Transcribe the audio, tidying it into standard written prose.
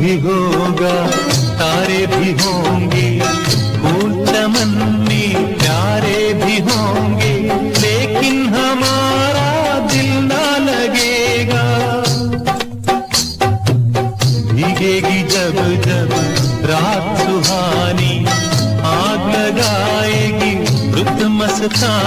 भी होगा, तारे भी होंगे, फूल चमन्नी प्यारे भी होंगे, लेकिन हमारा दिल ना लगेगा। भीगेगी जब जब रात सुहानी, आग लगाएगी रुत मस्तानी।